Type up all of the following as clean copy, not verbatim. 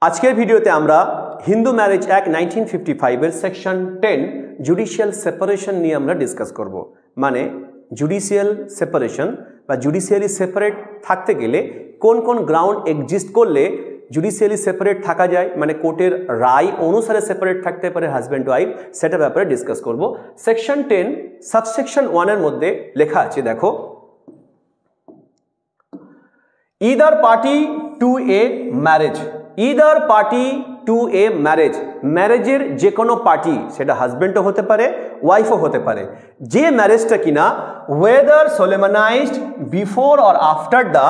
আজকের ভিডিওতে আমরা হিন্দু ম্যারেজ অ্যাক্ট 1955 এর সেকশন 10 জুডিশিয়াল সেপারেশন নিয়ে আমরা ডিসকাস করব। মানে জুডিশিয়াল সেপারেশন বা জুডিশিয়ালি সেপারেট থাকতে গেলে কোন কোন গ্রাউন্ড এক্সিস্ট করলে জুডিশিয়ালি সেপারেট থাকা যায়, মানে কোর্টের রায় অনুসারে সেপারেট থাকতে পারে হাজব্যান্ড ওয়াইফ, সেটা ব্যাপারে ডিসকাস করব। সেকশন 10 সাবসেকশন 1 এর মধ্যে লেখা আছে, দেখো, either party to a marriage, either party to a marriage, ম্যারেজের যে কোনো পার্টি, সেটা হাজব্যান্ডও হতে পারে ওয়াইফও হতে পারে, যে ম্যারেজটা কিনা whether solemnized before or after the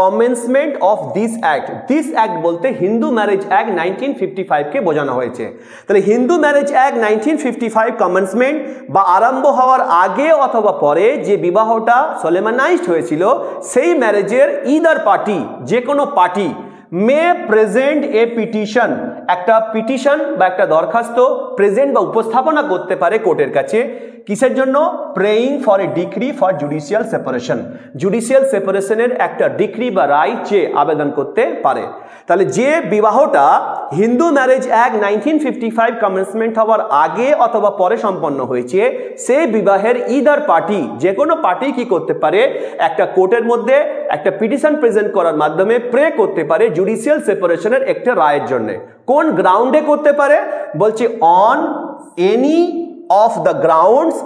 commencement of this act, this act বলতে হিন্দু ম্যারেজ অ্যাক্ট 1955 কে বোঝানো হয়েছে। তাহলে হিন্দু ম্যারেজ অ্যাক্ট 1955 কমেন্সমেন্ট বা আরম্ভ হওয়ার আগে অথবা পরে যে বিবাহটা সোলেমনাইজড হয়েছিল, সেই ম্যারেজের ইদার পার্টি, যে কোনো পার্টি মে প্রেজেন্ট এ পিটিশন, একটা পিটিশন বা একটা দরখাস্ত প্রেজেন্ট বা উপস্থাপনা করতে পারে কোর্টের কাছে। কিসের জন্য? Praying for a decree for judicial separation, judicial সেপারেশনের একটা ডিক্রি বা রায় চেয়ে আবেদন করতে পারে। তাহলে যে বিবাহটা হিন্দু ম্যারেজ অ্যাক্ট 1955 কমেন্সমেন্ট হওয়ার আগে অথবা পরে সম্পন্ন হয়েছে, সেই বিবাহের ইদার পার্টি, যে কোনো পার্টি কি করতে পারে, একটা কোর্টের মধ্যে একটা পিটিশন প্রেজেন্ট করার মাধ্যমে প্রে করতে পারে জুডিশিয়াল সেপারেশনের একটা রায়ের জন্য। কোন গ্রাউন্ডে করতে পারে? বলছে on any of the grounds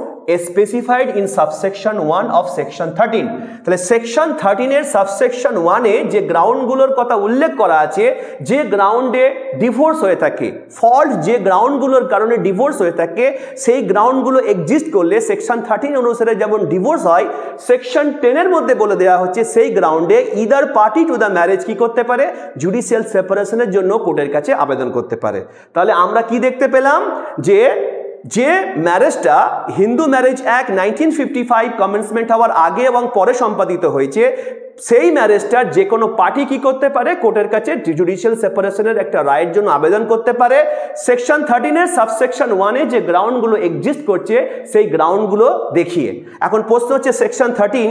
specified in subsection 1 of section 13। তাহলে সেকশন 13 এর সাবসেকশন 1 এ যে গ্রাউন্ডগুলোর কথা উল্লেখ করা আছে, যে গ্রাউন্ডে ডিভোর্স হয়ে থাকে, ফল্ট যে গ্রাউন্ডগুলোর কারণে ডিভোর্স হয়ে থাকে, সেই গ্রাউন্ডগুলো এক্সিস্ট করলে সেকশন 13 অনুসারে যেমন ডিভোর্স হয়, সেকশন 10 এর মধ্যে বলে দেওয়া হচ্ছে সেই গ্রাউন্ডে either party to the marriage কি করতে পারে, জুডিশিয়াল সেপারেশনের জন্য কোর্টের কাছে আবেদন করতে পারে। তাহলে আমরা কি দেখতে পেলাম, যে ম্যারেজটা হিন্দু ম্যারেজ অ্যাক্ট 1955 কমেন্সমেন্ট হওয়ার আগে এবং পরে সম্পাদিত হয়েছে, সেই ম্যারেজটার যে কোনো পার্টি কি করতে পারে, কোর্টের কাছে জুডিশিয়াল সেপারেশনের একটা রায়ের জন্য আবেদন করতে পারে। সেকশন 13 এর সাবসেকশন 1 এ যে গ্রাউন্ডগুলো এক্সিস্ট করছে, সেই গ্রাউন্ডগুলো দেখিয়ে। এখন প্রশ্ন হচ্ছে সেকশন 13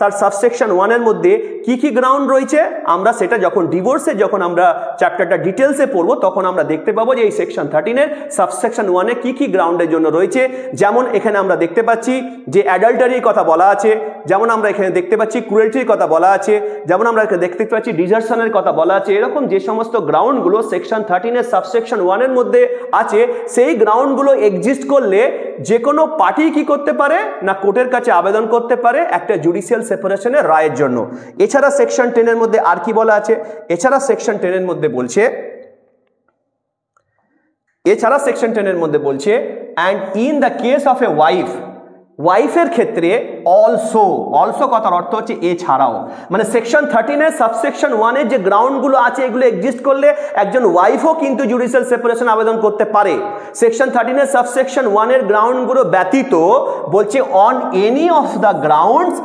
তার সাবসেকশন 1 এর মধ্যে কি কি গ্রাউন্ড রয়েছে, আমরা সেটা যখন ডিভোর্সে যখন আমরা চ্যাপ্টারটা ডিটেলসে পড়বো তখন আমরা দেখতে পাবো যে এই সেকশন 13 এর সাবসেকশন 1 এ কি কি গ্রাউন্ডের জন্য রয়েছে। যেমন এখানে আমরা দেখতে পাচ্ছি যে অ্যাডাল্টারির কথা বলা আছে, যেমন আমরা এখানে দেখতে পাচ্ছি ক্রুয়েলটির কথা বলা আছে, যেমন আমরা এখানে দেখতে পাচ্ছি ডিজার্শনের কথা বলা আছে। এরকম যে সমস্ত গ্রাউন্ডগুলো সেকশন 13 এর সাবসেকশন 1 এর মধ্যে আছে, সেই গ্রাউন্ডগুলো এক্সিস্ট করলে যে কোনো পার্টি কি করতে পারে না, কোর্টের কাছে আবেদন করতে পারে একটা জুডিশিয়াল সেপারেশনের রায়ের জন্য। এছাড়া সেকশন 10 এর মধ্যে আর কি বলা আছে? এছাড়া সেকশন 10 এর মধ্যে বলছে and in the case of a wife, ওয়াইফের ক্ষেত্রে অলসো কথার অর্থ হচ্ছে এছাড়াও, মানে সেকশন 13 এর সাবসেকশন 1 এর যে গ্রাউন্ডগুলো আছে এগুলো এক্সিস্ট করলে একজন ওয়াইফও কিন্তু জুডিশিয়াল সেপারেশন আবেদন করতে পারে। সেকশন 13 এর সাবসেকশন 1 এর গ্রাউন্ডগুলো ব্যতীত বলছে on any of the grounds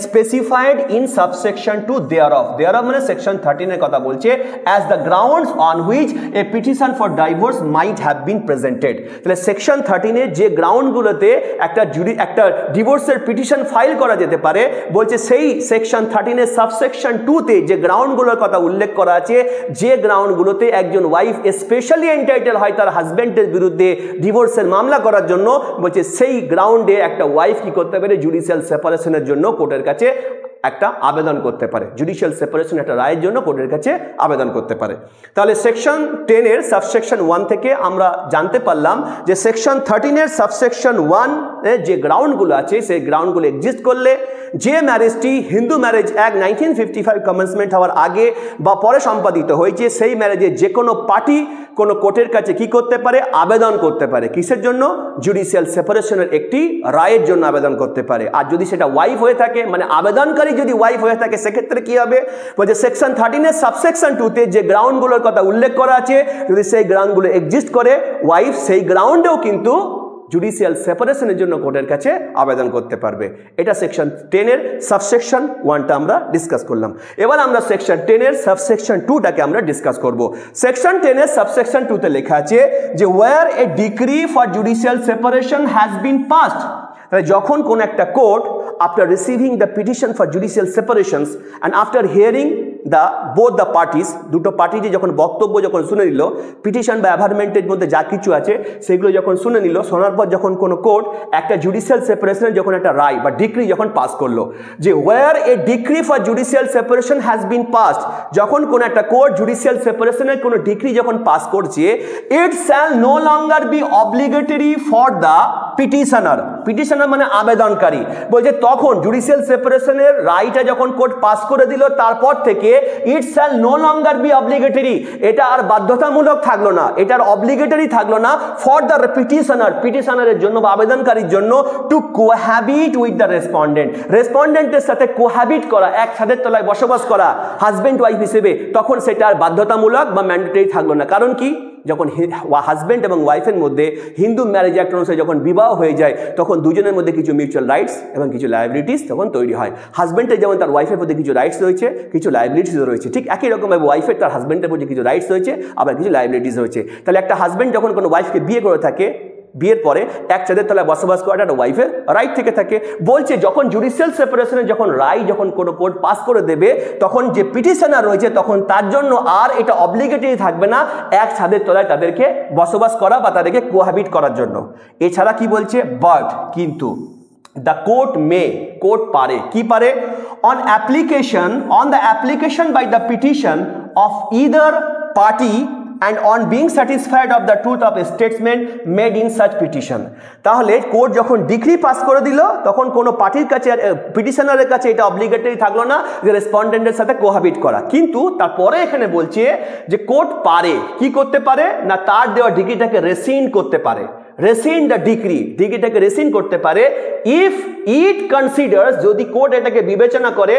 specified in subsection 2 thereof মানে section 13 এর কথা বলছে, as the grounds on which a petition for divorce might have been presented। তাহলে সেকশন 13 এর যে গ্রাউন্ডগুলোতে একটা ডিভোর্সের পিটিশন ফাইল করা যেতে পারে, বলছে সেই সেকশন 13 এর সাবসেকশন 2 তে যে গ্রাউন্ডগুলোর কথা উল্লেখ করা আছে, যে গ্রাউন্ডগুলোতে একজন ওয়াইফ স্পেশালি এন্টাইটেল হয় তার হাজব্যান্ডের বিরুদ্ধে ডিভোর্সের মামলা করার জন্য, বলছে সেই গ্রাউন্ডে একটা ওয়াইফ কি করতে পারে, জুডিশিয়াল সেপারেশনের জন্য কোর্টের কাছে একটা আবেদন করতে পারে, জুডিশিয়াল সেপারেশন একটা রায়ের জন্য কোর্টের কাছে আবেদন করতে পারে। তাহলে সেকশন 10 এর সাবসেকশন 1 থেকে আমরা জানতে পারলাম যে সেকশন 13 এর সাবসেকশন 1 এর যে গ্রাউন্ডগুলো আছে, সেই গ্রাউন্ডগুলো এক্সিস্ট করলে যে ম্যারেজটি হিন্দু ম্যারেজ অ্যাক্ট 1955 কমেন্সমেন্ট হওয়ার আগে বা পরে সম্পাদিত হয়েছে, সেই ম্যারেজে যে কোনো পার্টি কোনো কোর্টের কাছে কি করতে পারে, আবেদন করতে পারে। কিসের জন্য? জুডিশিয়াল সেপারেশনের একটি রায়ের জন্য আবেদন করতে পারে। আর যদি সেটা ওয়াইফ হয়ে থাকে, মানে আবেদনকারী যদি ওয়াইফ হয়ে থাকে, সেক্ষেত্রে কি হবে, বলছে সেকশন 13 এর সাবসেকশন 2 তে যে গ্রাউন্ডগুলোর কথা উল্লেখ করা আছে, যদি সেই গ্রাউন্ডগুলো এক্সিস্ট করে, ওয়াইফ সেই গ্রাউন্ডেও কিন্তু জুডিশিয়াল সেপারেশনের জন্য কোর্টের কাছে আবেদন করতে পারবে। এটা সেকশন 10 এর সাবসেকশন 1টা আমরা ডিসকাস করলাম। এবার আমরা সেকশন 10 এর সাবসেকশন 2টাকে আমরা ডিসকাস করব। সেকশন 10 এর সাবসেকশন 2 তে লেখা আছে যে where a decree for judicial separation has been passed, তাহলে যখন কোন একটা court after receiving the petition for judicial separations and after hearing both the parties, দুটো পার্টি যে যখন বক্তব্য যখন শুনে নিল, পিটিশন বা অ্যাভারমেন্টের মধ্যে যা কিছু আছে সেগুলো যখন শুনে নিল, শোনার পর যখন কোনো কোর্ট একটা জুডিশিয়াল সেপারেশনের যখন একটা রায় বা ডিক্রি যখন পাস করলো, যে where a decree for judicial separation has been passed, যখন কোনো একটা কোর্ট জুডিশিয়াল সেপারেশনের কোনো ডিক্রি যখন পাস করছে, it shall no longer be obligatory for the petitioner. Petitioner মানে আবেদনকারী, বলছে তখন জুডিশিয়াল সেপারেশনের রায়টা যখন কোর্ট পাস করে দিল, তারপর থেকে it shall no longer be obligatory, এটা আর বাধ্যতামূলক থাকলো না, এটার অব্লিগেটরি থাকলো না ফর দ্য পিটিশনার, পিটিশনারের জন্য বা আবেদনকারীর জন্য, টু কোহ্যাবিট উইথ দ্য রেসপন্ডেন্ট, রেসপন্ডেন্টের সাথে কোহ্যাবিট করা, এক ছাদের তলায় বসবাস করা হাজব্যান্ড ওয়াইফ হিসেবে, তখন সেটা আর বাধ্যতামূলক বা ম্যান্ডেটরি থাকলো না। কারণ কি, যখন হাজব্যান্ড এবং ওয়াইফের মধ্যে হিন্দু ম্যারেজ অ্যাক্ট অনুসারে যখন বিবাহ হয়ে যায়, তখন দুজনের মধ্যে কিছু মিউচুয়াল রাইটস এবং কিছু লায়াবিলিটিস তখন তৈরি হয়। হাজব্যান্ডের যেমন তার ওয়াইফের প্রতি কিছু রাইটস রয়েছে, কিছু লায়াবিলিটিসও রয়েছে, ঠিক একই রকমভাবে ওয়াইফের তার হাজব্যান্ডের প্রতি কিছু রাইটস রয়েছে, আবার কিছু লায়াবিলিটিস রয়েছে। তাহলে একটা হাজব্যান্ড যখন কোনো ওয়াইফকে বিয়ে করে থাকে, বিয়ের পরে এক ছাদের তলায় বসবাস করাটা একটা ওয়াইফের রাইট থেকে থাকে। বলছে যখন জুডিশিয়াল সেপারেশনের যখন রায় যখন কোনো কোর্ট পাস করে দেবে, তখন যে পিটিশনার রয়েছে তখন তার জন্য আর এটা অব্লিগেটরি থাকবে না এক ছাদের তলায় তাদেরকে বসবাস করা বা তাদেরকে কোহ্যাবিট করার জন্য। এছাড়া কি বলছে, বাট কিন্তু দ্য কোর্ট মে, কোর্ট পারে, কি পারে, on the application by the petition of either party and on being satisfied of the truth of a statement made in such petition। তাহলে কোর্ট যখন ডিক্রি পাস করে দিল, তখন কোনো পার্টির কাছে, পিটিশনারের কাছে এটা অব্লিগেটরি থাকলো না যে রেসপন্ডেন্টের সাথে কোহ্যাবিট করা। কিন্তু তারপরে এখানে বলছে যে কোর্ট পারে, কি করতে পারে না, তার দেওয়া ডিক্রিটাকে রেসিন্ড করতে পারে, রেসিন্ড দ্য ডিক্রি, ডিক্রিটাকে রেসিন্ড করতে পারে, ইফ ইট কনসিডার্স, যদি কোর্ট এটাকে বিবেচনা করে,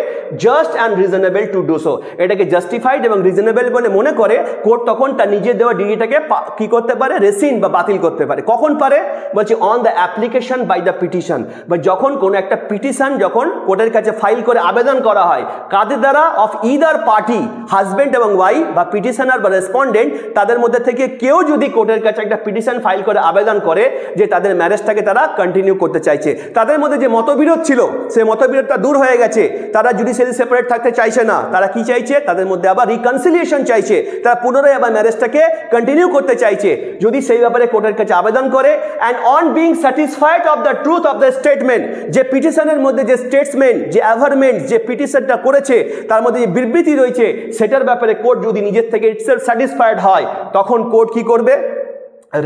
just and reasonable to do so, এটাকে জাস্টিফাইড এবং রিজনেবল বলে মনে করে, কোর্ট তখন তার নিজের দেওয়া ডিক্রিটাকে কি করতে পারে, রেসিন্ড বা বাতিল করতে পারে। কখন পারে, বলছে on the application by the petition, বা যখন কোনো একটা পিটিশন যখন কোর্টের কাছে ফাইল করে আবেদন করা হয়, কাদের দ্বারা, অফ ইদার পার্টি, হাজব্যান্ড এবং ওয়াইফ বা পিটিশনার বা রেসপন্ডেন্ট, তাদের মধ্যে থেকে কেউ যদি কোর্টের কাছে একটা পিটিশন ফাইল করে আবেদন করে যে তাদের ম্যারেজটাকে তারা কন্টিনিউ করতে চাইছে, তাদের মধ্যে যে মতবিরোধ ছিল সেই মতবিরোধটা দূর হয়ে গেছে, তারা জুডিশিয়ালি সেপারেট থাকতে চাইছে না, তারা কি চাইছে, তাদের মধ্যে আবার রিকনসিলিয়েশন চাইছে, তারা পুনরায় আবার ম্যারেজটাকে কন্টিনিউ করতে চাইছে, যদি সেই ব্যাপারে কোর্টের কাছে আবেদন করে, and on being satisfied of the truth of the statement, যে পিটিশনের মধ্যে যে স্টেটমেন্ট, যে অ্যাভারমেন্ট, যে পিটিশনটা করেছে তার মধ্যে যে বিবৃতি রয়েছে, সেটার ব্যাপারে কোর্ট যদি নিজের থেকে ইটসেলফ স্যাটিসফাইড হয়, তখন কোর্ট কি করবে,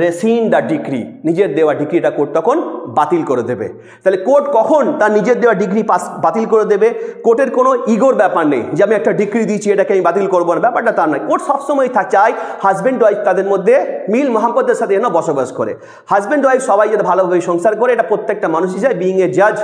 রেসিন্ড দ্য ডিক্রি, নিজের দেওয়া ডিক্রিটা কোর্ট তখন বাতিল করে দেবে। তাহলে কোর্ট কখন তার নিজের দেওয়া ডিক্রি বাতিল করে দেবে, কোর্টের কোনো ইগোর ব্যাপার নেই যে আমি একটা ডিক্রি দিয়েছি এটাকে আমি বাতিল করবো না, ব্যাপারটা তার নয়। কোর্ট সবসময় চায় হাজব্যান্ড ওয়াইফ তাদের মধ্যে মিল মোহাম্মতের সাথে যেন বসবাস করে, হাজব্যান্ড ওয়াইফ সবাই যাতে ভালোভাবে সংসার করে, এটা প্রত্যেকটা মানুষই চায়, বিইং এ জাজ,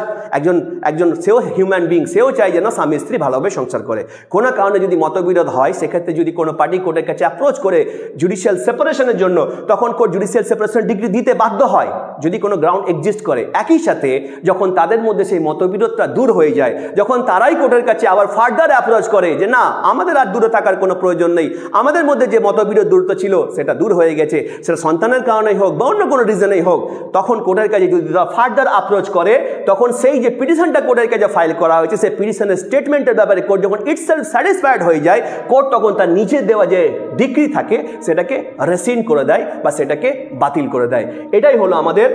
একজন সেও হিউম্যান বিইং, সেও চায় যেন স্বামী স্ত্রী ভালোভাবে সংসার করে। কোনো কারণে যদি মতবিরোধ হয়, সেক্ষেত্রে যদি কোনো পার্টি কোর্টের কাছে অ্যাপ্রোচ করে জুডিশিয়াল সেপারেশনের জন্য, তখন কোর্ট জুডিশিয়াল সেপারেশন ডিগ্রি দিতে বাধ্য হয় যদি কোনো গ্রাউন্ড এক্সিস্ট করে। একই সাথে যখন তাদের মধ্যে সেই মতবিরোধটা দূর হয়ে যায়, যখন তারাই কোর্টের কাছে আবার ফার্দার অ্যাপ্রোচ করে যে না আমাদের আর দূরে থাকার কোনো প্রয়োজন নেই, আমাদের মধ্যে যে মতবিরোধ দূরত্ব ছিল সেটা দূর হয়ে গেছে, সেটা সন্তানের কারণেই হোক বা অন্য কোনো রিজনেই হোক, তখন কোর্টের কাছে যদি তারা ফার্দার অ্যাপ্রোচ করে, তখন সেই যে পিটিশনটা কোর্টের কাছে ফাইল করা হয়েছে, সেই পিটিশনের স্টেটমেন্টের ব্যাপারে কোর্ট যখন ইটসেলফ স্যাটিসফাইড হয়ে যায়, কোর্ট তখন তার নিচে দেওয়া যে ডিক্রি থাকে সেটাকে রেসিন্ড করে দেয় বা সেটাকে বাতিল করে দেয়। এটাই হলো আমাদের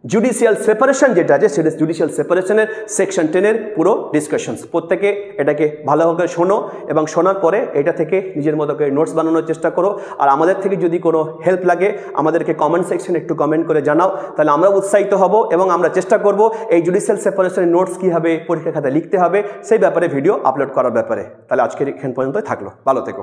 জুডিশিয়াল সেপারেশন যেটা আছে, সেটা জুডিশিয়াল সেপারেশনের সেকশন 10-এর পুরো ডিসকাশনস। প্রত্যেকে এটাকে ভালোভাবে শোনো এবং শোনার পরে এটা থেকে নিজের মতো করে নোটস বানানোর চেষ্টা করো। আর আমাদের থেকে যদি কোনো হেল্প লাগে আমাদেরকে কমেন্ট সেকশনে একটু কমেন্ট করে জানাও, তাহলে আমরা উৎসাহিত হব এবং আমরা চেষ্টা করব এই জুডিশিয়াল সেপারেশনের নোটস কীভাবে পরীক্ষা খাতায় লিখতে হবে সেই ব্যাপারে ভিডিও আপলোড করার ব্যাপারে। তাহলে আজকের এখান পর্যন্তই থাকলো, ভালো থেকো।